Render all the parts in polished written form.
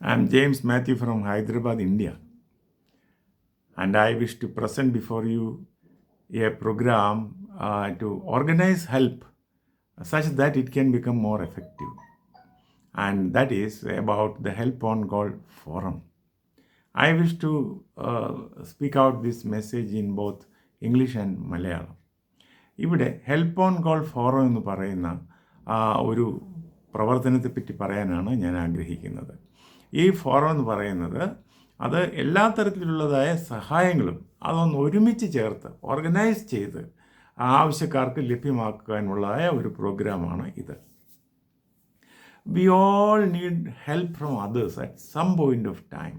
I'm James Matthew from Hyderabad, India, and I wish to present before you a program to organize help such that it can become more effective. And that is about the Help on Call Forum. I wish to speak out this message in both English and Malayalam. ഇവിടെ help on call forum എന്ന് പറയുന്ന ഒരു പ്രവർത്തനത്തെപ്പറ്റി പറയാനാണ് ഞാൻ ആഗ്രഹിക്കുന്നത്. ഈ forum എന്ന് പറയുന്നത് അത് എല്ലാ തരത്തിലുള്ളതായ സഹായങ്ങളും അതൊന്ന് ഒരുമിച്ച് ചേർത്ത് ഓർഗനൈസ് ചെയ്ത് ആവശ്യക്കാർക്ക് ലഭ്യമാക്കാനുള്ളതായ ഒരു പ്രോഗ്രാമാണ് ഇത്. We all need help from others at some point of time,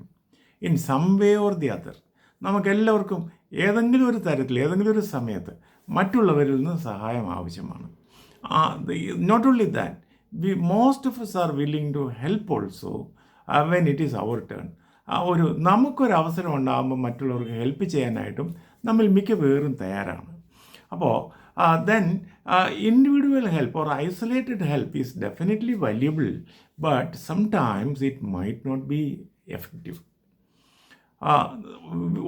in some way or the other. നമുക്കെല്ലാവർക്കും ഏതെങ്കിലും ഒരു തരത്തിൽ ഏതെങ്കിലും ഒരു സമയത്ത് മറ്റുള്ളവരിൽ നിന്ന് സഹായം ആവശ്യമാണ്. Not only that, most of us are willing to help also when it is our turn. നമുക്കൊരു അവസരം ഉണ്ടാകുമ്പോൾ മറ്റുള്ളവർക്ക് ഹെൽപ്പ് ചെയ്യാനായിട്ടും നമ്മൾ മിക്ക പേരും തയ്യാറാണ്. അപ്പോൾ then individual help or isolated help is definitely valuable, but sometimes it might not be effective.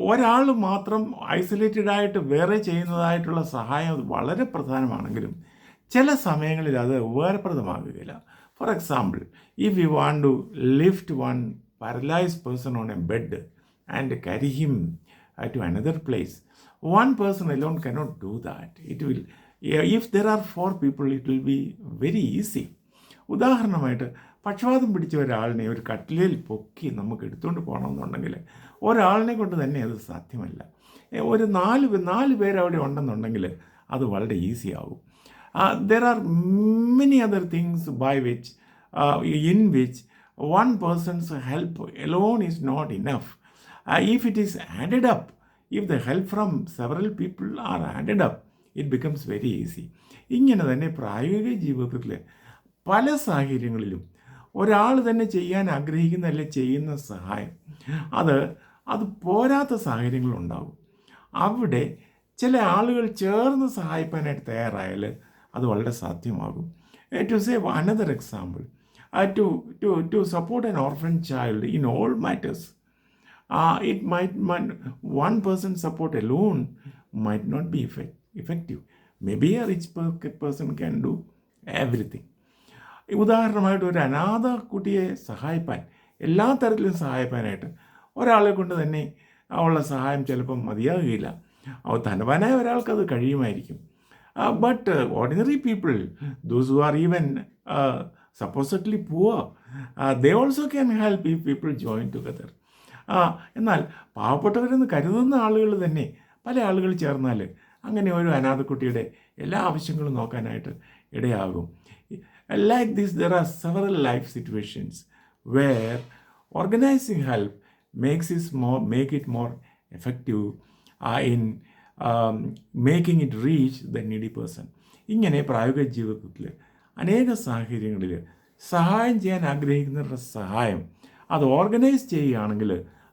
ഒരാൾ മാത്രം ഐസൊലേറ്റഡായിട്ട് വേറെ ചെയ്യുന്നതായിട്ടുള്ള സഹായം വളരെ പ്രധാനമാണെങ്കിലും ചില സമയങ്ങളിൽ അത് ഉപകാരപ്രദമാകുകയില്ല. For example, if you want to lift one paralysed person on a bed and carry him to another place, one person alone cannot do that. If there are 4 people, it will be very easy. ഉദാഹരണമായിട്ട് പക്ഷവാതം പിടിച്ച ഒരാളിനെ ഒരു കട്ടിലിൽ പൊക്കി നമുക്ക് എടുത്തുകൊണ്ട് പോകണമെന്നുണ്ടെങ്കിൽ ഒരാളിനെ കൊണ്ട് തന്നെ അത് സാധ്യമല്ല. ഒരു നാല് പേര് അവിടെ ഉണ്ടെന്നുണ്ടെങ്കിൽ അത് വളരെ ഈസി ആകും. There are many other things in which one person's help alone is not enough. If it is added up, if the help from several people are added up, it becomes very easy. ഇങ്ങനെ തന്നെ പ്രായോഗിക ജീവിതത്തിൽ പല സാഹചര്യങ്ങളിലും ഒരാൾ തന്നെ ചെയ്യാൻ ആഗ്രഹിക്കുന്ന അല്ലെങ്കിൽ ചെയ്യുന്ന സഹായം അത് പോരാത്ത സാഹചര്യങ്ങളുണ്ടാകും. അവിടെ ചില ആളുകൾ ചേർന്ന് സഹായിക്കാനായിട്ട് തയ്യാറായാൽ അത് വളരെ സാധ്യമാകും. To say another example, to support an orphan child in all matters, it might one person's support alone might not be effective. Maybe a rich person can do everything. ഉദാഹരണമായിട്ട് ഒരു അനാഥ കുട്ടിയെ സഹായിപ്പാൻ, എല്ലാ തരത്തിലും സഹായിക്കാനായിട്ട് ഒരാളെ കൊണ്ട് തന്നെ ഉള്ള സഹായം ചിലപ്പം മതിയാകുകയില്ല. ധനവാനായ ഒരാൾക്കത് കഴിയുമായിരിക്കും. But ordinary people, those who are even supposedly poor, they also can help if people join together. എന്നാൽ പാവപ്പെട്ടവരെന്ന് കരുതുന്ന ആളുകൾ തന്നെ പല ആളുകൾ ചേർന്നാൽ അങ്ങനെ ഒരു അനാഥക്കുട്ടിയുടെ എല്ലാ ആവശ്യങ്ങളും നോക്കാനായിട്ട് ഇടയാകും. Like this, there are several life situations where organizing help make it more effective in making it reach the needy person. ഇങ്ങനെ പ്രായോഗിക ജീവിതത്തിൽ അനേക സാഹചര്യങ്ങളിൽ സഹായം ചെയ്യാൻ ആഗ്രഹിക്കുന്നവരുടെ സഹായം അത് ഓർഗനൈസ് ചെയ്യുകയാണെങ്കിൽ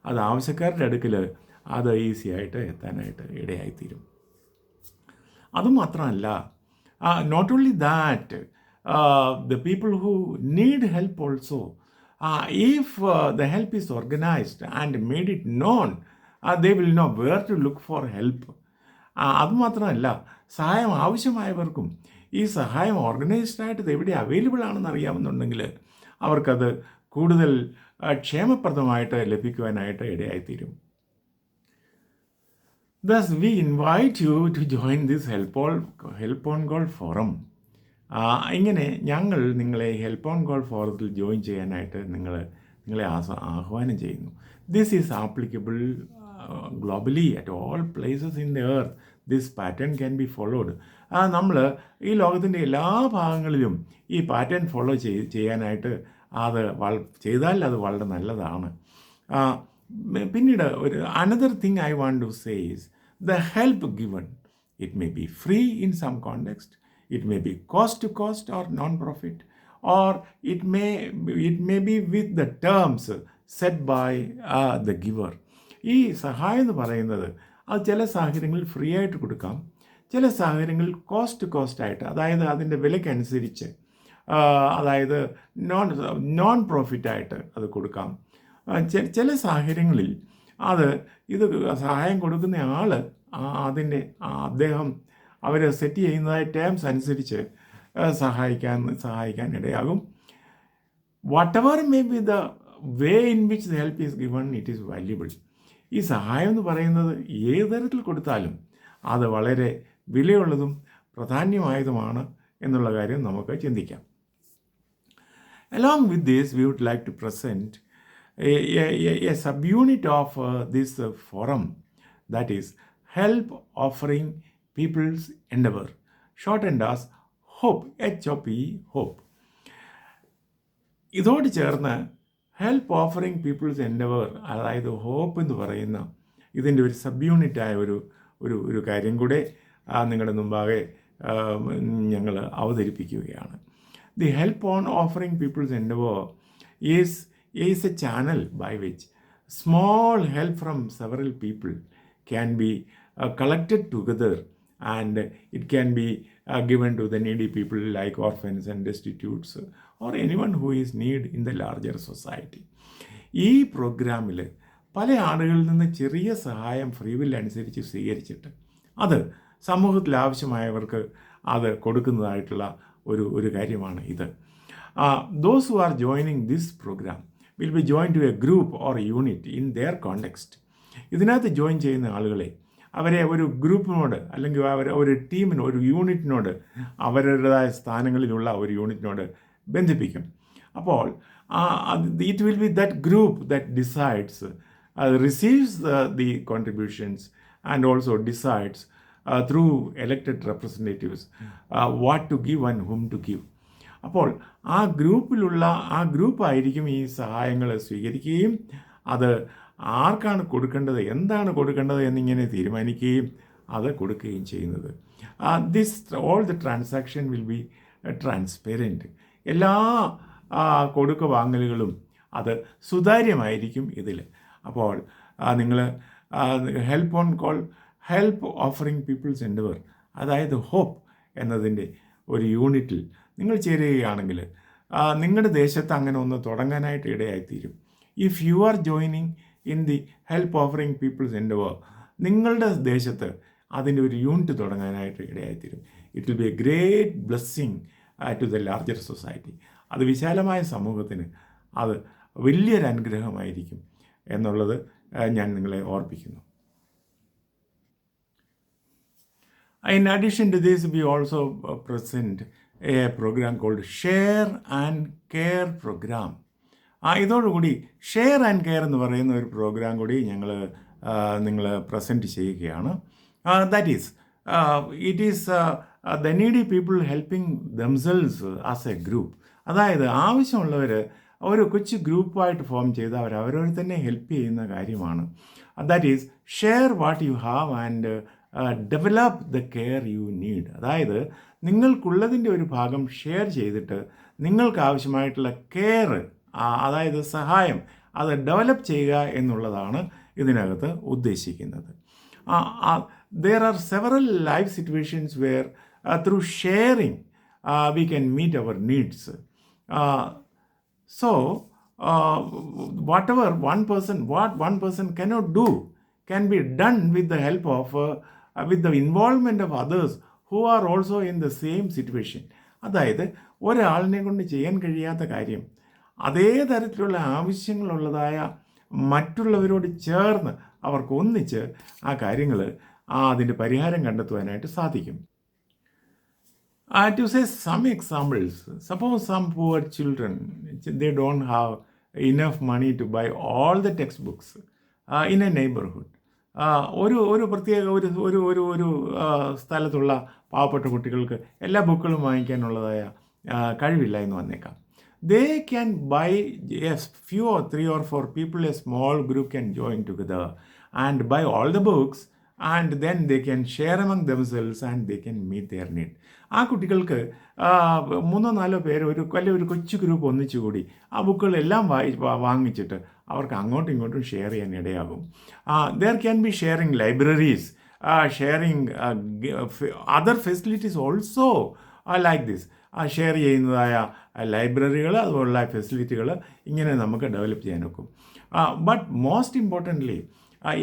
അത് ആവശ്യക്കാരുടെ അടുക്കൽ അത് ഈസി ആയിട്ട് എത്താനായിട്ട് ഇടയായിത്തീരും. അതുമാത്രമല്ല, not only that, the people who need help also, if the help is organized and made it known, they will know where to look for help. അതുമാത്രമല്ല, സഹായം ആവശ്യമായവർക്കും ഈ സഹായം ഓർഗനൈസ്ഡ് ആയിട്ട് ഇത് എവിടെ അവൈലബിൾ ആണെന്ന് അറിയാമെന്നുണ്ടെങ്കിൽ അവർക്കത് കൂടുതൽ ക്ഷേമപ്രദമായിട്ട് ലഭിക്കുവാനായിട്ട് ഇടയായിത്തീരും. Thus, we invite you to join this help on call forum. ഇങ്ങനെ ഞങ്ങൾ നിങ്ങളെ ഹെൽപ്പ് ഓൺ കോൾ ഫോറത്തിൽ ജോയിൻ ചെയ്യാനായിട്ട് നിങ്ങളെ ആഹ്വാനം ചെയ്യുന്നു. This is applicable globally at all places in the earth. This pattern can be followed. നമ്മൾ ഈ ലോകത്തിൻ്റെ എല്ലാ ഭാഗങ്ങളിലും ഈ പാറ്റേൺ ഫോളോ ചെയ്യാനായിട്ട് ചെയ്താൽ അത് വളരെ നല്ലതാണ്. പിന്നീട് another thing I want to say is the help given, it may be free in some context, it may be cost to cost or non-profit, or it may be with the terms set by the giver. ഈ സഹായം എന്ന് പറയുന്നത് അത് ചില സാഹചര്യങ്ങളിൽ free ആയിട്ട് കൊടുക്കാം, ചില സാഹചര്യങ്ങളിൽ കോസ്റ്റ് ആയിട്ട്, അതായത് അതിൻ്റെ വിലയ്ക്കനുസരിച്ച് അതായത് നോൺ പ്രോഫിറ്റായിട്ട് അത് കൊടുക്കാം. ചില സാഹചര്യങ്ങളിൽ ഇത് സഹായം കൊടുക്കുന്ന ആൾ അദ്ദേഹം അവർ സെറ്റ് ചെയ്യുന്നതായ ടേംസ് അനുസരിച്ച് സഹായിക്കാൻ ഇടയാകും. whatever may be the way in which the help is given, it is valuable. ഈ സഹായം എന്ന് പറയുന്നത് ഏത് തരത്തിൽ കൊടുത്താലും അത് വളരെ വിലയുള്ളതും പ്രാധാന്യമായതുമാണ് എന്നുള്ള കാര്യം നമുക്ക് ചിന്തിക്കാം. Along with this, we would like to present a subunit of this forum, that is Help Offering People's Endeavor, shortened as HOPE, H-O-P-E, HOPE. ഇതോട് ചേർന്ന് ഹെൽപ്പ് ഓഫറിങ് പീപ്പിൾസ് എൻഡവർ, അതായത് ഹോപ്പ് എന്ന് പറയുന്ന ഇതിൻ്റെ ഒരു സബ് യൂണിറ്റായ ഒരു കാര്യം കൂടെ നിങ്ങളുടെ മുമ്പാകെ ഞങ്ങൾ അവതരിപ്പിക്കുകയാണ്. The help on offering people's endeavour is a channel by which small help from several people can be collected together, and it can be given to the needy people like orphans and destitutes or anyone who is need in the larger society. ഈ പ്രോഗ്രാമിൽ പല ആളുകളിൽ നിന്ന് ചെറിയ സഹായം free will അനുസരിച്ച് സ്വീകരിച്ചിട്ട് അത് സമൂഹത്തിൽ ആവശ്യമായവർക്ക് അത് കൊടുക്കുന്നതായിട്ടുള്ള ഒരു കാര്യമാണ് ഇത്. Those who are joining this program will be joined to a group or unit in their context. ഇതിനകത്ത് ജോയിൻ ചെയ്യുന്ന ആളുകളെ അവരെ ഒരു ഗ്രൂപ്പിനോട് അല്ലെങ്കിൽ ഒരു ടീമിനോട്, ഒരു യൂണിറ്റിനോട്, അവരുടേതായ സ്ഥാനങ്ങളിലുള്ള ഒരു യൂണിറ്റിനോട് ബന്ധിപ്പിക്കും. അപ്പോൾ it will be that group that decides, receives the contributions and also decides through elected representatives what to give and whom to give. അപ്പോൾ ആ ഗ്രൂപ്പായിരിക്കും ഈ സഹായങ്ങൾ സ്വീകരിക്കുകയും അത് ആർക്കാണ് കൊടുക്കേണ്ടത്, എന്താണ് കൊടുക്കേണ്ടത് എന്നിങ്ങനെ തീരുമാനിക്കുകയും അത് കൊടുക്കുകയും ചെയ്യുന്നത്. All the transaction will be transparent. എല്ലാ കൊടുക്ക വാങ്ങലുകളും അത് സുതാര്യമായിരിക്കും ഇതിൽ. അപ്പോൾ നിങ്ങൾ ഹെൽപ്പ് ഓഫറിങ് പീപ്പിൾസ് എൻഡവർ, അതായത് ഹോപ്പ് എന്നതിൻ്റെ ഒരു യൂണിറ്റിൽ നിങ്ങൾ ചേരുകയാണെങ്കിൽ നിങ്ങളുടെ ദേശത്ത് അങ്ങനെ ഒന്ന് തുടങ്ങാനായിട്ട് ഇടയായിത്തീരും. If you are joining in the help offering people's endeavour, നിങ്ങളുടെ ദേശത്ത് അതിൻ്റെ ഒരു യൂണിറ്റ് തുടങ്ങാനായിട്ട് ഇടയായിത്തീരും. It will be a great blessing to the larger society. അത് വിശാലമായ സമൂഹത്തിന് അത് വലിയൊരു അനുഗ്രഹമായിരിക്കും എന്നുള്ളത് ഞാൻ നിങ്ങളെ ഓർപ്പിക്കുന്നു. In addition to this, we also present a program called Share and Care Program. ഇതോടുകൂടി ഷെയർ ആൻഡ് കെയർ എന്ന് പറയുന്ന ഒരു പ്രോഗ്രാം കൂടി നിങ്ങൾ പ്രസൻറ്റ് ചെയ്യുകയാണ്. That is it is the needy people helping themselves as A group. അതായത് ആവശ്യമുള്ളവർ ഒരു കൊച്ചു ഗ്രൂപ്പായിട്ട് ഫോം ചെയ്ത് അവരവർ തന്നെ ഹെൽപ്പ് ചെയ്യുന്ന കാര്യമാണ്. That is share what you have and develop the care you need. അതായത് നിങ്ങൾക്കുള്ളതിൻ്റെ ഒരു ഭാഗം ഷെയർ ചെയ്തിട്ട് നിങ്ങൾക്ക് ആവശ്യമായിട്ടുള്ള കെയർ, അതായത് സഹായം, അത് ഡെവലപ്പ് ചെയ്യുക എന്നുള്ളതാണ് ഇതിനകത്ത് ഉദ്ദേശിക്കുന്നത്. there are several life situations where through sharing we can meet our needs. So whatever one person cannot do can be done with the help of with the involvement of others who are also in the same situation. അതായത് ഒരാളിനെ കൊണ്ട് ചെയ്യാൻ കഴിയാത്ത കാര്യം അതേ തരത്തിലുള്ള ആവശ്യങ്ങളുള്ളതായ മറ്റുള്ളവരോട് ചേർന്ന് അവർക്ക് ഒന്നിച്ച് ആ കാര്യങ്ങൾ അതിൻ്റെ പരിഹാരം കണ്ടെത്തുവാനായിട്ട് സാധിക്കും. To say some examples, suppose some poor children, they don't have enough money to buy all the textbooks in a neighborhood. ഒരു പ്രത്യേക ഒരു സ്ഥലത്തുള്ള പാവപ്പെട്ട കുട്ടികൾക്ക് എല്ലാ ബുക്കുകളും വാങ്ങിക്കാനുള്ളതായ കഴിവില്ല എന്ന് വന്നേക്കാം. They can buy a few or 3 or 4 people, a small group can join together and buy all the books, and then they can share among themselves and they can meet their need. ആ കുട്ടികൾക്ക് 3-4 പേര് ഒരു കൊച്ചു group ഒന്നിച്ചുകൂടി ആ ബുക്കുകളെല്ലാം വാങ്ങിച്ചിട്ട് അവർക്ക് അങ്ങോട്ടും ഇങ്ങോട്ടും ഷെയർ ചെയ്യാൻ ഇടയാകും. There can be sharing libraries, sharing other facilities also like this. Share ചെയ്യുന്നതായ ലൈബ്രറികൾ, അതുപോലുള്ള ഫെസിലിറ്റികൾ ഇങ്ങനെ നമുക്ക് ഡെവലപ്പ് ചെയ്യാൻ ഒക്കും. But most importantly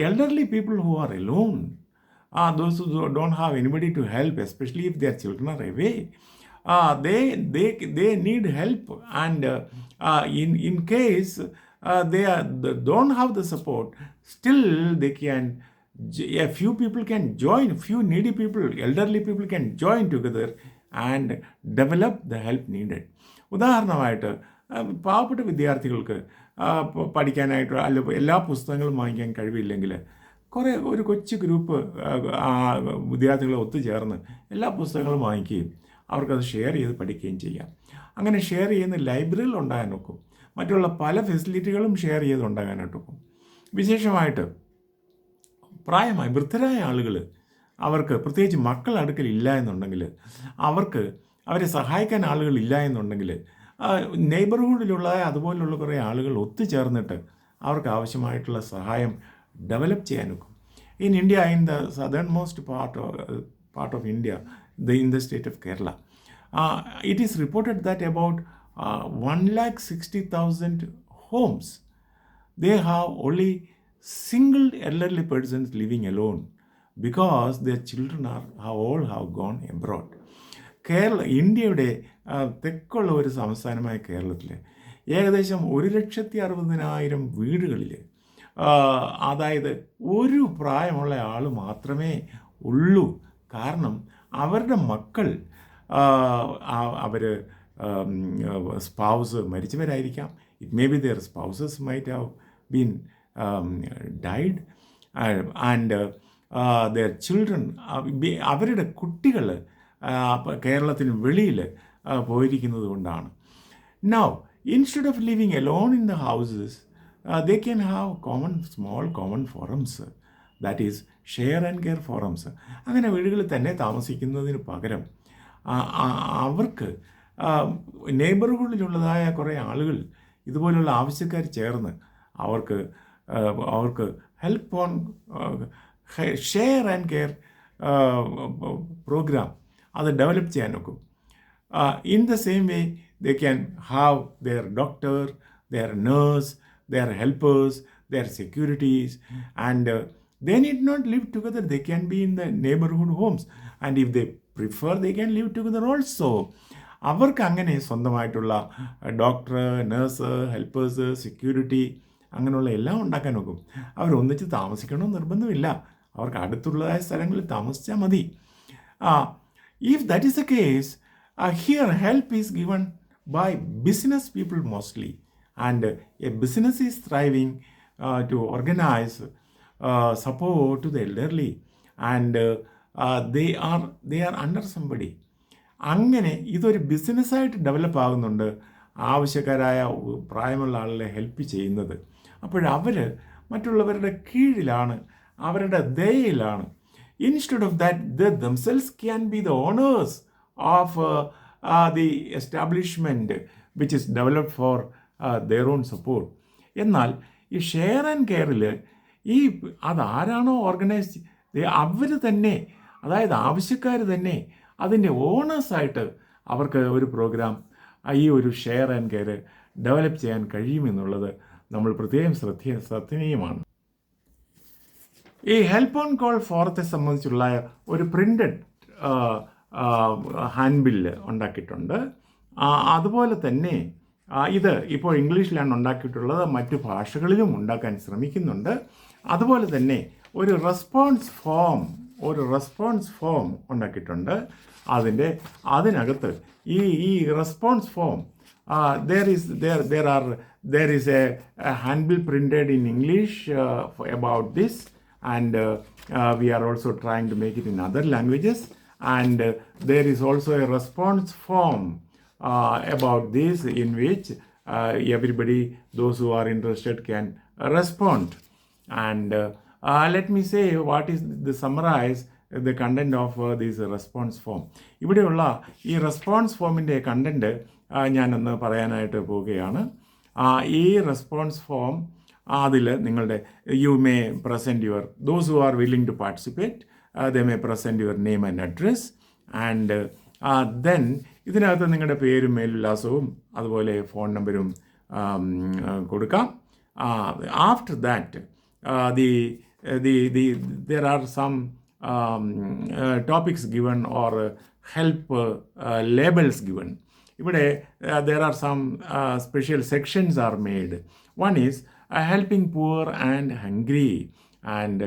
elderly people who are alone, those who don't have anybody to help, especially if their children are away, they need help. And in case they don't have the support, still they can, a few people can join, few needy people, elderly people can join together and develop the help needed. ഉദാഹരണമായിട്ട് പാവപ്പെട്ട വിദ്യാർത്ഥികൾക്ക് പഠിക്കാനായിട്ട് അല്ല എല്ലാ പുസ്തകങ്ങളും വാങ്ങിക്കാൻ കഴിവില്ലെങ്കിൽ ഒരു കൊച്ചു ഗ്രൂപ്പ് വിദ്യാർത്ഥികൾ ഒത്തുചേർന്ന് എല്ലാ പുസ്തകങ്ങളും വാങ്ങിക്കുകയും അവർക്കത് ഷെയർ ചെയ്ത് പഠിക്കുകയും ചെയ്യാം. അങ്ങനെ ഷെയർ ചെയ്യുന്ന ലൈബ്രറികൾ ഉണ്ടാകാൻ ഒക്കും. മറ്റുള്ള പല ഫെസിലിറ്റികളും ഷെയർ ചെയ്ത് ഉണ്ടാകാനായിട്ടൊക്കും. വിശേഷമായിട്ട് പ്രായമായി വൃദ്ധരായ ആളുകൾ, അവർക്ക് പ്രത്യേകിച്ച് മക്കൾ അടുക്കൽ ഇല്ല എന്നുണ്ടെങ്കിൽ, അവരെ സഹായിക്കാൻ ആളുകളില്ല എന്നുണ്ടെങ്കിൽ, നെയ്ബർഹുഡിലുള്ള അതുപോലുള്ള കുറേ ആളുകൾ ഒത്തുചേർന്നിട്ട് അവർക്ക് ആവശ്യമായിട്ടുള്ള സഹായം ഡെവലപ്പ് ചെയ്യാൻ ഒക്കും. In India, in the southern most part of India, in the state of Kerala, it is reported that about 160,000 homes, they have only single elderly persons living alone because their children all have gone abroad. ഇന്ത്യയുടെ തെക്കുള്ള ഒരു സംസ്ഥാനമായ കേരളത്തിൽ ഏകദേശം 160,000 വീടുകളിൽ, അതായത് ഒരു പ്രായമുള്ള ആൾ മാത്രമേ ഉള്ളൂ. കാരണം അവരുടെ മക്കൾ, അവർ സ്പൗസ് മരിച്ചവരായിരിക്കാം. It may be their spouses might have been died, and their children, അവരുടെ കുട്ടികൾ കേരളത്തിന് വെളിയിൽ പോയിരിക്കുന്നത് കൊണ്ടാണ്. Now, instead of living alone in the houses, they can have small common forums, that is share and care forums. അങ്ങനെ വീടുകളിൽ തന്നെ താമസിക്കുന്നതിന് പകരം അവർക്ക് നെയ്ബർഹുഡിലുള്ളതായ കുറേ ആളുകൾ, ഇതുപോലുള്ള ആവശ്യക്കാർ ചേർന്ന് അവർക്ക് help on share and care program അത് ഡെവലപ്പ് ചെയ്യാൻ ഒക്കും. In the same way they can have their doctor, their nurse, their helpers, their securities, and they need not live together. They can be in the neighborhood homes, and if they prefer, they can live together also. അവർക്ക് അങ്ങനെ സ്വന്തമായിട്ടുള്ള doctor, nurse, helpers, security അങ്ങനെയുള്ള എല്ലാം ഉണ്ടാക്കാൻ നോക്കും. അവർ ഒന്നിച്ച് താമസിക്കണമെന്ന് നിർബന്ധമില്ല. അവർക്ക് അടുത്തുള്ളതായ സ്ഥലങ്ങളിൽ താമസിച്ചാൽ മതി. If that is the case, here help is given by business people mostly, and a business is thriving to organize support to the elderly, and they are under somebody. അങ്ങനെ ഇതൊരു ബിസിനസ്സായിട്ട് ഡെവലപ്പ് ആകുന്നുണ്ട്, ആവശ്യക്കാരായ പ്രായമുള്ള ആളുകളെ ഹെൽപ്പ് ചെയ്യുന്നത്. അപ്പോഴവർ മറ്റുള്ളവരുടെ കീഴിലാണ്, അവരുടെ ദയയിലാണ്. Instead of that, they themselves can be the owners of the establishment which is developed for their own support. എന്നാൽ ഈ ഷെയർ ആൻഡ് കെയറിൽ അതാരാണോ ഓർഗനൈസ്, അവർ തന്നെ, അതായത് ആവശ്യക്കാർ തന്നെ അതിൻ്റെ ഓണേഴ്സായിട്ട് അവർക്ക് ഒരു പ്രോഗ്രാം, ഈ ഒരു ഷെയർ ആൻഡ് കെയർ ഡെവലപ്പ് ചെയ്യാൻ കഴിയുമെന്നുള്ളത് നമ്മൾ പ്രത്യേകം ശ്രദ്ധനീയമാണ്. ഈ ഹെൽപ്പ് ഓൺ കോൾ ഫോറത്തെ സംബന്ധിച്ചുള്ള ഒരു പ്രിൻ്റഡ് ഹാൻഡ് ബില്ല് ഉണ്ടാക്കിയിട്ടുണ്ട്. അതുപോലെ തന്നെ ഇത് ഇപ്പോൾ ഇംഗ്ലീഷിലാണ് ഉണ്ടാക്കിയിട്ടുള്ളത്, മറ്റു ഭാഷകളിലും ഉണ്ടാക്കാൻ ശ്രമിക്കുന്നുണ്ട്. അതുപോലെ തന്നെ ഒരു റെസ്പോൺസ് ഫോം ഉണ്ടാക്കിയിട്ടുണ്ട്. അതിനകത്ത് ഈ response form, there is a handbill printed in English about this, and we are also trying to make it in other languages, and there is also a response form about this, in which everybody, those who are interested, can respond. And let me say what is the summarize the content of this response form. ഇവിടെയുള്ള ഈ response ഫോമിൻ്റെ content ഞാനൊന്ന് പറയാനായിട്ട് പോവുകയാണ്. ഈ response form, അതിൽ നിങ്ങളുടെ you may present your, those who are willing to participate, they may present your name and address, and then ഇതിനകത്ത് നിങ്ങളുടെ പേരും മേൽവിലാസവും അതുപോലെ ഫോൺ നമ്പരും കൊടുക്കാം. After that there are some topics given or help labels given. ഇവിടെ there are some special sections are made. One is helping poor and hungry, and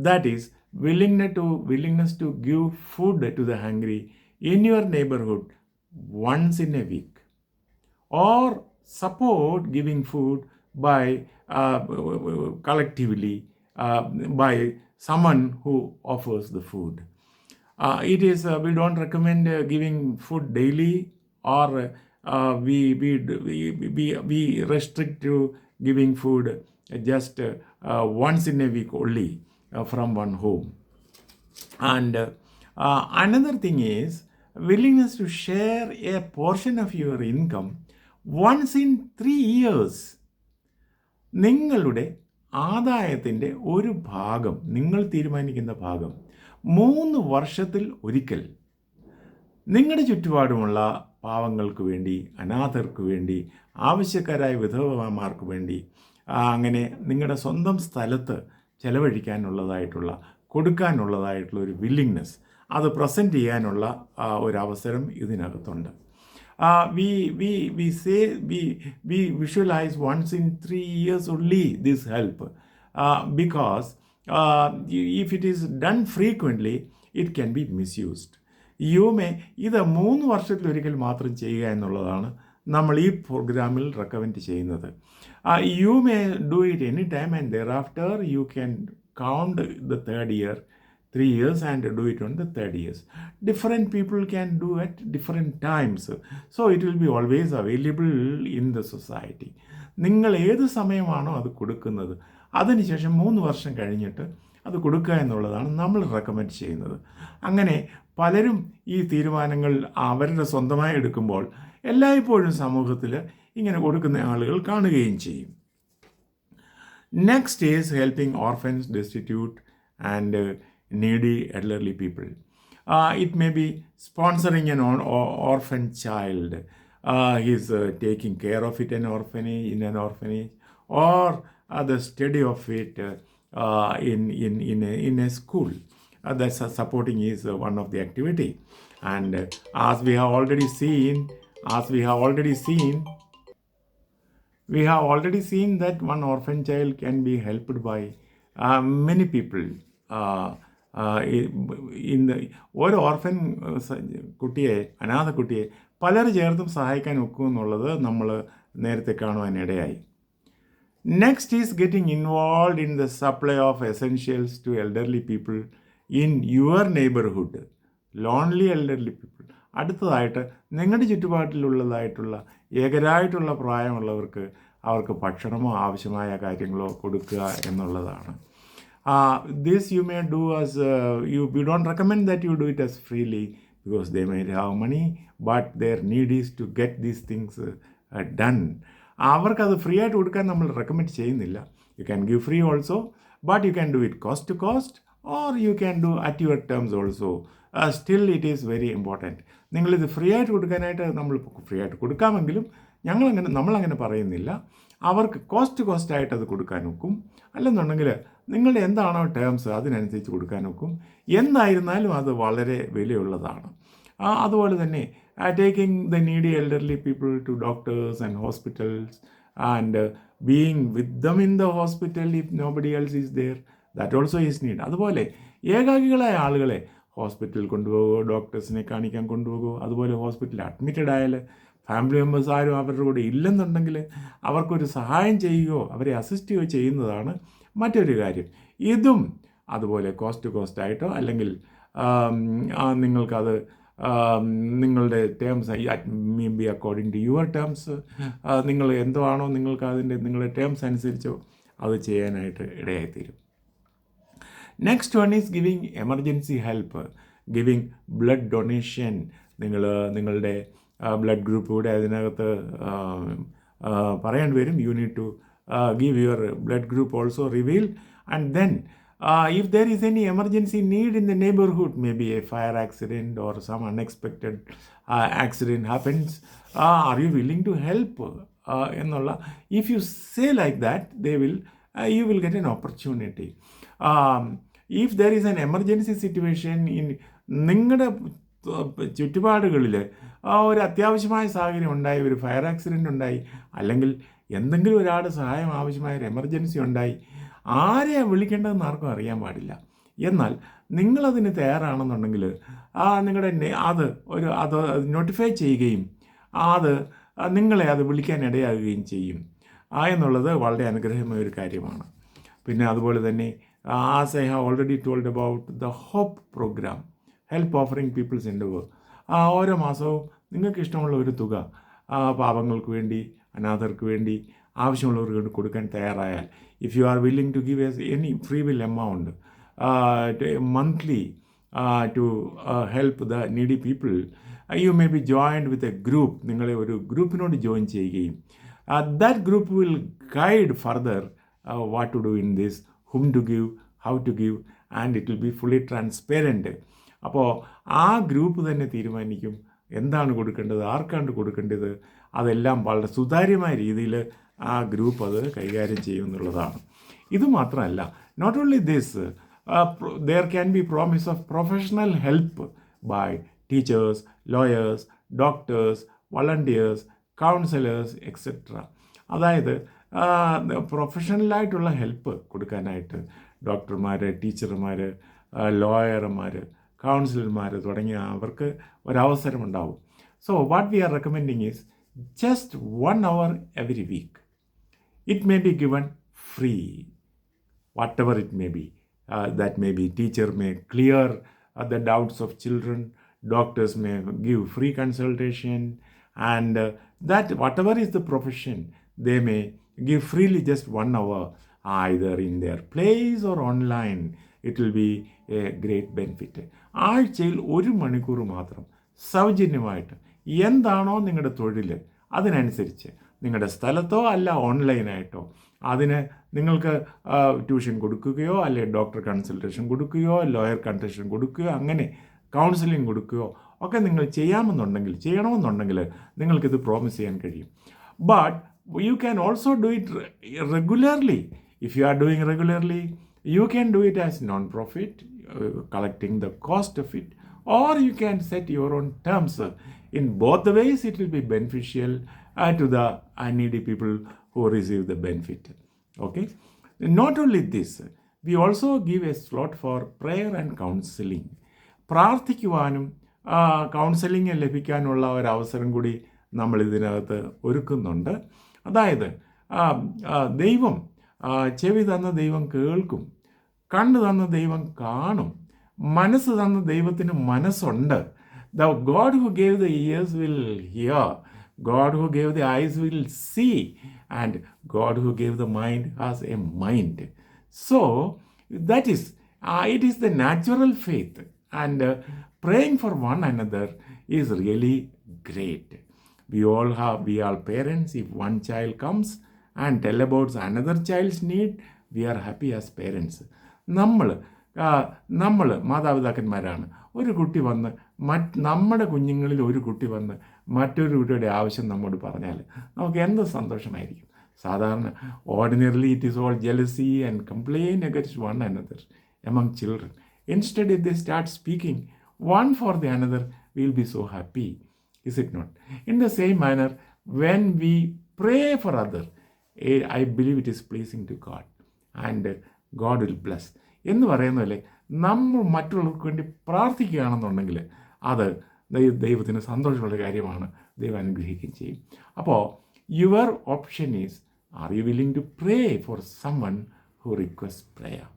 that is willingness to give food to the hungry in your neighborhood once in a week, or support giving food by collectively by someone who offers the food. It is we don't recommend giving food daily, or we restrict to giving food just once in a week only from one home. And another thing is willingness to share a portion of your income once in 3 years. നിങ്ങളുടെ ആദായത്തിൻ്റെ ഒരു ഭാഗം, നിങ്ങൾ തീരുമാനിക്കുന്ന ഭാഗം 3 വർഷത്തിൽ ഒരിക്കൽ നിങ്ങളുടെ ചുറ്റുപാടുമുള്ള പാവങ്ങൾക്ക് വേണ്ടി, അനാഥർക്ക് വേണ്ടി, ആവശ്യക്കാരായ വിധവമാർക്ക് വേണ്ടി, അങ്ങനെ നിങ്ങളുടെ സ്വന്തം സ്ഥലത്ത് ചെലവഴിക്കാനുള്ളതായിട്ടുള്ള, കൊടുക്കാനുള്ളതായിട്ടുള്ള ഒരു വില്ലിങ്നെസ്, അത് പ്രസൻറ്റ് ചെയ്യാനുള്ള ഒരവസരം ഇതിനകത്തുണ്ട്. We visualize once in 3 years only this help, because if it is done frequently it can be misused. ഇത് 3 വർഷത്തിലൊരിക്കൽ മാത്രം ചെയ്യുക എന്നുള്ളതാണ് നമ്മൾ ഈ പ്രോഗ്രാമിൽ റെക്കമെൻഡ് ചെയ്യുന്നത്. You may do it any time, and thereafter you can count the 3rd year, 3 years, and do it on the 3rd years. Different people can do at different times, so it will be always available in the society. നിങ്ങൾ ഏത് സമയമാണോ അത് കൊടുക്കുന്നത്, അതിനുശേഷം 3 വർഷം കഴിഞ്ഞിട്ട് അത് കൊടുക്കുക എന്നുള്ളതാണ് നമ്മൾ റെക്കമെൻഡ് ചെയ്യുന്നത്. അങ്ങനെ പലരും ഈ തീരുമാനങ്ങൾ അവരുടെ സ്വന്തമായി എടുക്കുമ്പോൾ എല്ലായ്പ്പോഴും സമൂഹത്തിൽ ഇങ്ങനെ കൊടുക്കുന്ന ആളുകൾ കാണുകയും ചെയ്യും. Next is helping orphans, destitute, and needy elderly people. It may be sponsoring an orphan child. He's taking care of it in an orphanage, or the study of it in a school. That's supporting is one of the activity. And as we have already seen that one orphan child can be helped by many people. ഒരു orphan കുട്ടിയെ, അനാഥ കുട്ടിയെ പലർ ചേർത്തും സഹായിക്കാൻ ഒക്കുമെന്നുള്ളത് നമ്മൾ നേരത്തെ കാണുവാനിടയായി. Next is getting involve in the supply of essentials to elderly people in your neighbourhood, lonely elderly people. അടുത്തതായിട്ട് നിങ്ങളുടെ ചുറ്റുപാട്ടിലുള്ളതായിട്ടുള്ള ഏകരായിട്ടുള്ള പ്രായമുള്ളവർക്ക് അവർക്ക് ഭക്ഷണമോ ആവശ്യമായ കാര്യങ്ങളോ കൊടുക്കുക എന്നുള്ളതാണ്. This you may do as we don't recommend that you do it as freely, because they may have money, but their need is to get these things done. അവർക്കത് free ആയിട്ട് കൊടുക്കാൻ നമ്മൾ റെക്കമെൻഡ് ചെയ്യുന്നില്ല. You can give free also, but you can do it cost to cost, or you can do at your terms also. Still it is very important. നിങ്ങളിത് free ആയിട്ട് കൊടുക്കാനായിട്ട് നമ്മൾ free ആയിട്ട് കൊടുക്കാമെങ്കിലും നമ്മളങ്ങനെ പറയുന്നില്ല. അവർക്ക് കോസ്റ്റായിട്ട് അത് കൊടുക്കാൻ ഒക്കും. അല്ലെന്നുണ്ടെങ്കിൽ നിങ്ങളുടെ എന്താണോ ടേംസ് അതിനനുസരിച്ച് കൊടുക്കാൻ ഒക്കും. എന്തായിരുന്നാലും അത് വളരെ വിലയുള്ളതാണ്. അതുപോലെ തന്നെ taking the needy elderly people to doctors and hospitals, and being with them in the hospital if nobody else is there, that also is need. അതുപോലെ ഏകാകികളായ ആളുകളെ ഹോസ്പിറ്റലിൽ കൊണ്ടുപോകുമോ, ഡോക്ടേഴ്സിനെ കാണിക്കാൻ കൊണ്ടുപോകുമോ, അതുപോലെ ഹോസ്പിറ്റലിൽ അഡ്മിറ്റഡ് ആയാൽ ഫാമിലി മെമ്പേഴ്സ് ആരും അവരുടെ കൂടെ ഇല്ലെന്നുണ്ടെങ്കിൽ അവർക്കൊരു സഹായം ചെയ്യുകയോ അവരെ അസിസ്റ്റ് ചെയ്യുകയോ ചെയ്യുന്നതാണ് മറ്റൊരു കാര്യം. ഇതും അതുപോലെ കോസ്റ്റായിട്ടോ അല്ലെങ്കിൽ നിങ്ങൾക്കത് നിങ്ങളുടെ terms may be according to your terms, നിങ്ങൾ എന്താണോ നിങ്ങൾക്ക് നിങ്ങളുടെ ടേംസ് അനുസരിച്ചോ അത് ചെയ്യാനായിട്ട് ഇടയായിത്തീരും. Next one is giving emergency help, giving blood donation. നിങ്ങളുടെ ബ്ലഡ് ഗ്രൂപ്പ് കൂടെ അതിനകത്ത് പറയേണ്ടി വരും. You need to give your blood group also reveal, and then If there is any emergency need in the neighborhood, maybe a fire accident or some unexpected accident happens, are you willing to help? എന്നുള്ള if you say like that, you will get an opportunity. If there is an emergency situation in നിങ്ങളുടെ ചുറ്റുപാടുകളിൽ ഒരു അത്യാവശ്യമായ സാഹചര്യം ഉണ്ടായി, ഒരു fire accident ഉണ്ടായി, അല്ലെങ്കിൽ എന്തെങ്കിലും ഒരാൾ സഹായം ആവശ്യമായ ഒരു എമർജൻസി ഉണ്ടായി, ആരെയാണ് വിളിക്കേണ്ടതെന്ന് ആർക്കും അറിയാൻ പാടില്ല. എന്നാൽ നിങ്ങളതിന് തയ്യാറാണെന്നുണ്ടെങ്കിൽ നിങ്ങളുടെ അത് നോട്ടിഫൈ ചെയ്യുകയും അത് നിങ്ങളെ അത് വിളിക്കാൻ ഇടയാകുകയും ചെയ്യും എന്നുള്ളത് വളരെ അനുഗ്രഹമായ ഒരു കാര്യമാണ്. പിന്നെ അതുപോലെ തന്നെ as I have already told about the hope programme, help offering people's endeavour, ഓരോ മാസവും നിങ്ങൾക്ക് ഇഷ്ടമുള്ള ഒരു തുക പാവങ്ങൾക്ക് വേണ്ടി, അനാഥർക്ക് വേണ്ടി, ആവശ്യമുള്ളവർക്ക് വേണ്ടി കൊടുക്കാൻ തയ്യാറായാൽ, if you are willing to give any free will amount monthly to help the needy people, you may be joined with a group. നിങ്ങളെ ഒരു ഗ്രൂപ്പിനോട് ജോയിൻ ചെയ്യുകയും that group will guide further what to do in this, whom to give, how to give, and it will be fully transparent. അപ്പോൾ ആ group തന്നെ തീരുമാനിക്കും എന്താണ് കൊടുക്കേണ്ടത്, ആർക്കാണ് കൊടുക്കേണ്ടത്, അതെല്ലാം വളരെ സുതാര്യമായ രീതിയിൽ ആ ഗ്രൂപ്പ് അത് കൈകാര്യം ചെയ്യുമെന്നുള്ളതാണ്. ഇതുമാത്രമല്ല, not only this, there can be promise of professional help by teachers, lawyers, doctors, volunteers, counselors, etc. അതായത് പ്രൊഫഷണലായിട്ടുള്ള ഹെൽപ്പ് കൊടുക്കാനായിട്ട് ഡോക്ടർമാർ, ടീച്ചർമാർ, ലോയർമാർ, കൗൺസിലർമാർ തുടങ്ങിയ അവർക്ക് ഒരവസരമുണ്ടാവും. So what we are recommending is just 1 hour every week. It may be given free, whatever it may be. That may be teacher may clear the doubts of children, doctors may give free consultation, and that whatever is the profession, they may give freely just 1 hour, either in their place or online. It will be a great benefit. ആഴ്ചയിൽ 1 മണിക്കൂർ മാത്രം സൗജന്യമായിട്ട് എന്താണോ നിങ്ങളുടെ തൊഴിൽ അതിനനുസരിച്ച് നിങ്ങളുടെ സ്ഥലത്തോ അല്ല ഓൺലൈനായിട്ടോ അതിന് നിങ്ങൾക്ക് ട്യൂഷൻ കൊടുക്കുകയോ അല്ലെങ്കിൽ ഡോക്ടർ കൺസൾട്ടേഷൻ കൊടുക്കുകയോ ലോയർ കൺസൾട്ടേഷൻ കൊടുക്കുകയോ അങ്ങനെ കൗൺസിലിംഗ് കൊടുക്കുകയോ ഒക്കെ നിങ്ങൾ ചെയ്യണമെന്നുണ്ടെങ്കിൽ നിങ്ങൾക്കിത് പ്രോമിസ് ചെയ്യാൻ കഴിയും. But you can also do it regularly. If you are doing regularly, you can do it as non-profit, collecting the cost of it, or you can set your own terms. In both the ways, it will be beneficial to the needy people who receive the benefit. Okay? Not only this, we also give a slot for prayer and counseling. പ്രാർത്ഥിക്കുവാനും counselling ലഭിക്കാനുള്ള ഒരവസരം കൂടി നമ്മൾ ഇതിനകത്ത് ഒരുക്കുന്നുണ്ട്. അതായത് ദൈവം ചെവി തന്ന ദൈവം കേൾക്കും, കണ്ണ് തന്ന ദൈവം കാണും, മനസ്സ് തന്ന ദൈവത്തിന് മനസ്സുണ്ട്. The God who gave the ears will hear, God who gave the eyes will see, and God who gave the mind has a mind. So that is, it is the natural faith, and praying for one another is really great. We are parents. If one child comes and tell about another child's need, we are happy as parents. നമ്മൾ മാതാപിതാക്കന്മാരാണ്. ഒരു കുട്ടി വന്ന് നമ്മുടെ കുഞ്ഞുങ്ങളിൽ ഒരു കുട്ടി വന്ന് മറ്റൊരു കുട്ടിയുടെ ആവശ്യം നമ്മോട് പറഞ്ഞാൽ നമുക്ക് എന്ത് സന്തോഷമായിരിക്കും. സാധാരണ ordinarily it is all jealousy and complain against one another among children. Instead, if they start speaking one for the another, we will be so happy. Is it not? In the same manner, when we pray for others, I believe it is pleasing to God, and God will bless. എന്ന് പറയുന്നതല്ലേ, നമ്മൾ മറ്റുള്ളവർക്ക് വേണ്ടി പ്രാർത്ഥിക്കുകയാണെന്നുണ്ടെങ്കിൽ അത് ദൈവത്തിന് സന്തോഷമുള്ള കാര്യമാണ്, ദൈവം അനുഗ്രഹിക്കുകയും ചെയ്യും. അപ്പോൾ your option is, are you willing to pray for someone who request prayer?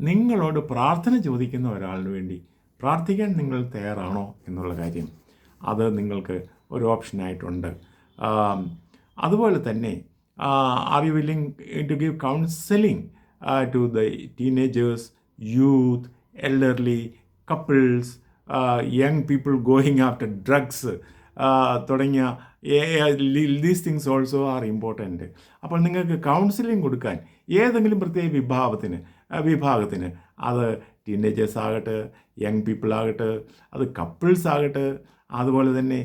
നിങ്ങളോട് പ്രാർത്ഥന ചോദിക്കുന്ന ഒരാളിന് വേണ്ടി പ്രാർത്ഥിക്കാൻ നിങ്ങൾ തയ്യാറാണോ എന്നുള്ള കാര്യം അത് നിങ്ങൾക്ക് ഒരു ഓപ്ഷനായിട്ടുണ്ട്. അതുപോലെ തന്നെ are you willing to give counselling to the teenagers, youth, elderly, couples, young people going after drugs തുടങ്ങിയ these things also are important. അപ്പോൾ നിങ്ങൾക്ക് കൗൺസിലിംഗ് കൊടുക്കാൻ ഏതെങ്കിലും പ്രത്യേക വിഭാഗത്തിന് അത് ടീനേജേഴ്സ് ആകട്ടെ, യങ് പീപ്പിൾ ആകട്ടെ, അത് കപ്പിൾസ് ആകട്ടെ, അതുപോലെ തന്നെ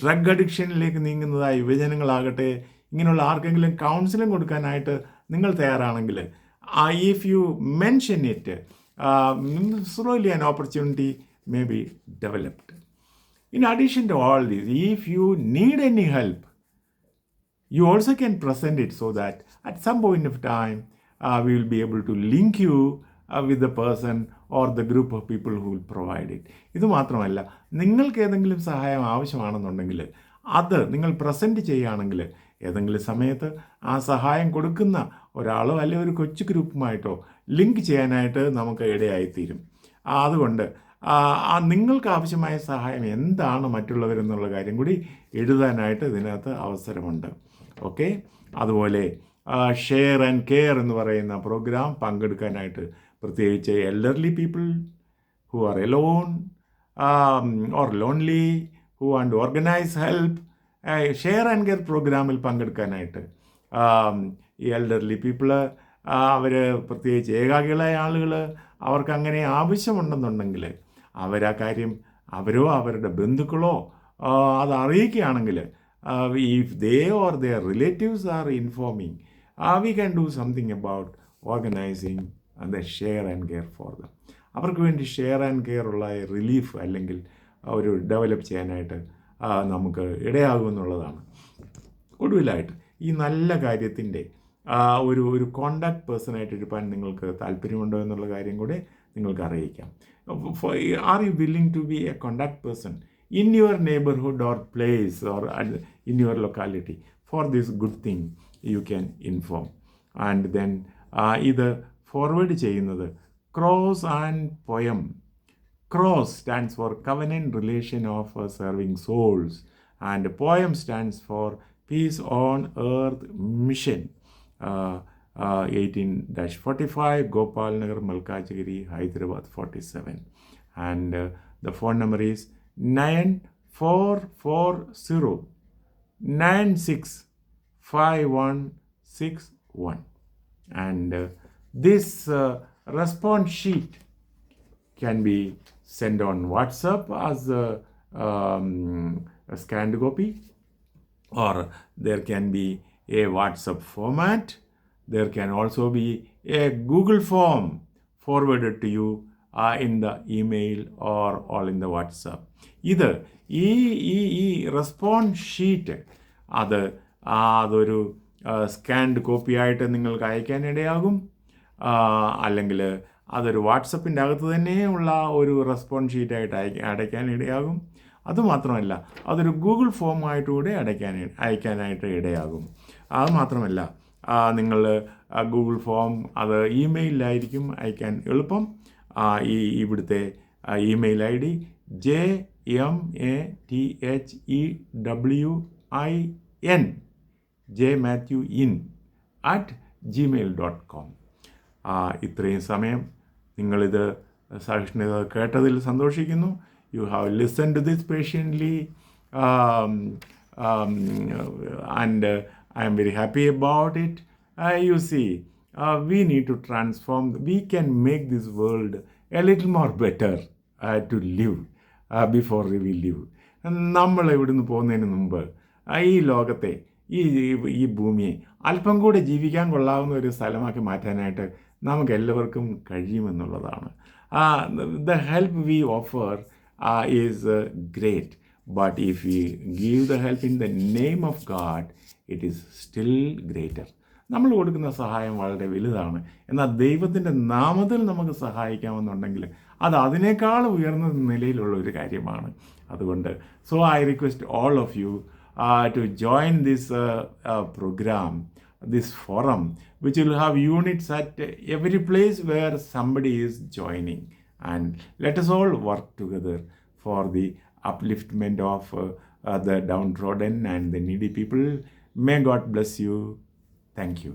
ഡ്രഗ് അഡിക്ഷനിലേക്ക് നീങ്ങുന്നതായ യുവജനങ്ങളാകട്ടെ, ഇങ്ങനെയുള്ള ആർക്കെങ്കിലും കൗൺസിലിംഗ് കൊടുക്കാനായിട്ട് നിങ്ങൾ തയ്യാറാണെങ്കിൽ, if you mention it, slowly an opportunity may be developed. In addition to all this, if you need any help, you also can present it so that at some point of time, we will be able to link you with the person or the group of people who will provide it. ഇത് മാത്രമല്ല, നിങ്ങൾക്ക് ഏതെങ്കിലും സഹായം ആവശ്യമാണെന്നുണ്ടെങ്കിൽ അത് നിങ്ങൾ present ചെയ്യുകയാണെങ്കിൽ ഏതെങ്കിലും സമയത്ത് ആ സഹായം കൊടുക്കുന്ന ഒരാളോ അല്ലെങ്കിൽ ഒരു കൊച്ചു ഗ്രൂപ്പുമായിട്ടോ ലിങ്ക് ചെയ്യാനായിട്ട് നമുക്ക് ഇടയായിത്തീരും. അതുകൊണ്ട് നിങ്ങൾക്ക് ആവശ്യമായ സഹായം എന്താണ് മറ്റുള്ളവരെന്നുള്ള കാര്യം കൂടി എഴുതാനായിട്ട് ഇതിനകത്ത് അവസരമുണ്ട്. ഓക്കെ. അതുപോലെ ഷെയർ ആൻഡ് കെയർ എന്ന് പറയുന്ന പ്രോഗ്രാം പങ്കെടുക്കാനായിട്ട് പ്രത്യേകിച്ച് elderly people who are alone or lonely who want to organise help, share and care പ്രോഗ്രാമിൽ പങ്കെടുക്കാനായിട്ട് ഈ എൽഡർലി പീപ്പിള്, അവർ പ്രത്യേകിച്ച് ഏകാഗികളായ ആളുകൾ, അവർക്ക് അങ്ങനെ ആവശ്യമുണ്ടെന്നുണ്ടെങ്കിൽ അവരാ കാര്യം അവരോ അവരുടെ ബന്ധുക്കളോ അത് അറിയിക്കുകയാണെങ്കിൽ, if they or their relatives are informing, we can do something about organizing the share and care for them. അവർക്ക് വേണ്ടി ഷെയർ ആൻഡ് കെയർ ഉള്ള റിലീഫ് അല്ലെങ്കിൽ ഒരു ഡെവലപ്പ് ചെയ്യാനായിട്ട് നമുക്ക് ഇടയാകുമെന്നുള്ളതാണ്. ഒടുവിലായിട്ട് ഈ നല്ല കാര്യത്തിൻ്റെ ഒരു കോണ്ടാക്ട് പേഴ്സണായിട്ട് ഇരുപ്പാൻ നിങ്ങൾക്ക് താല്പര്യമുണ്ടോ എന്നുള്ള കാര്യം കൂടെ നിങ്ങൾക്ക് അറിയിക്കാം. Are you willing to be a contact person in your neighborhood or place or in your locality for this good thing? You can inform. And then ഇത് ഫോർവേഡ് ചെയ്യുന്നത് cross and poem. Cross stands for Covenant Relation of Serving Souls, and poem stands for Peace on Earth Mission, 18-45 Gopal Nagar, Malkajgiri, Hyderabad 47. And the phone number is 9440965161. And this response sheet can be sent on WhatsApp as a scanned copy, or there can be a WhatsApp format. There can also be a Google form forwarded to you in the email or all in the WhatsApp. ഇത് ഈ response sheet അതൊരു scanned copy ആയിട്ട് നിങ്ങൾക്ക് അയക്കാനിടയാകും, അല്ലെങ്കിൽ അതൊരു വാട്സപ്പിൻ്റെ അകത്ത് തന്നെയുള്ള ഒരു റെസ്പോൺസ് ഷീറ്റായിട്ട് അടയ്ക്കാനിടയാകും. അതുമാത്രമല്ല, അതൊരു ഗൂഗിൾ ഫോമായിട്ടുകൂടെ അയക്കാനായിട്ട് ഇടയാകും. അതുമാത്രമല്ല, നിങ്ങൾ ഗൂഗിൾ ഫോം അത് ഇമെയിലായിരിക്കും അയക്കാൻ എളുപ്പം. ഇവിടുത്തെ email I D JMATHEWIN jmatthewin@gmail.com. ഇത്രയും സമയം നിങ്ങളിത് സഹിഷ്ണുത കേട്ടതിൽ സന്തോഷിക്കുന്നു. You have listen to this patiently, and I am very happy about it. You see, we need to transform. We can make this world a little more better to live before we live. നമ്മൾ ഇവിടുന്ന് പോകുന്നതിന് മുമ്പ് ഈ ലോകത്തെ ഈ ഭൂമിയെ അല്പം കൂടെ ജീവിക്കാൻ കൊള്ളാവുന്ന ഒരു സ്ഥലമാക്കി മാറ്റാനായിട്ട് നമുക്ക് എല്ലാവർക്കും കഴിയുമെന്നുള്ളതാണ്. The help we offer is great, but if we give the help in the name of God, it is still greater. നമ്മൾ കൊടുക്കുന്ന സഹായം വളരെ വലുതാണ്. എന്നാൽ ദൈവത്തിൻ്റെ നാമത്തിൽ നമുക്ക് സഹായിക്കാമെന്നുണ്ടെങ്കിൽ അത് അതിനേക്കാൾ ഉയർന്ന നിലയിലുള്ള ഒരു കാര്യമാണ്. അതുകൊണ്ട് I request all of you to join this program, this forum, which will have units at every place where somebody is joining. And let us all work together for the upliftment of the downtrodden and the needy people. May God bless you. Thank you.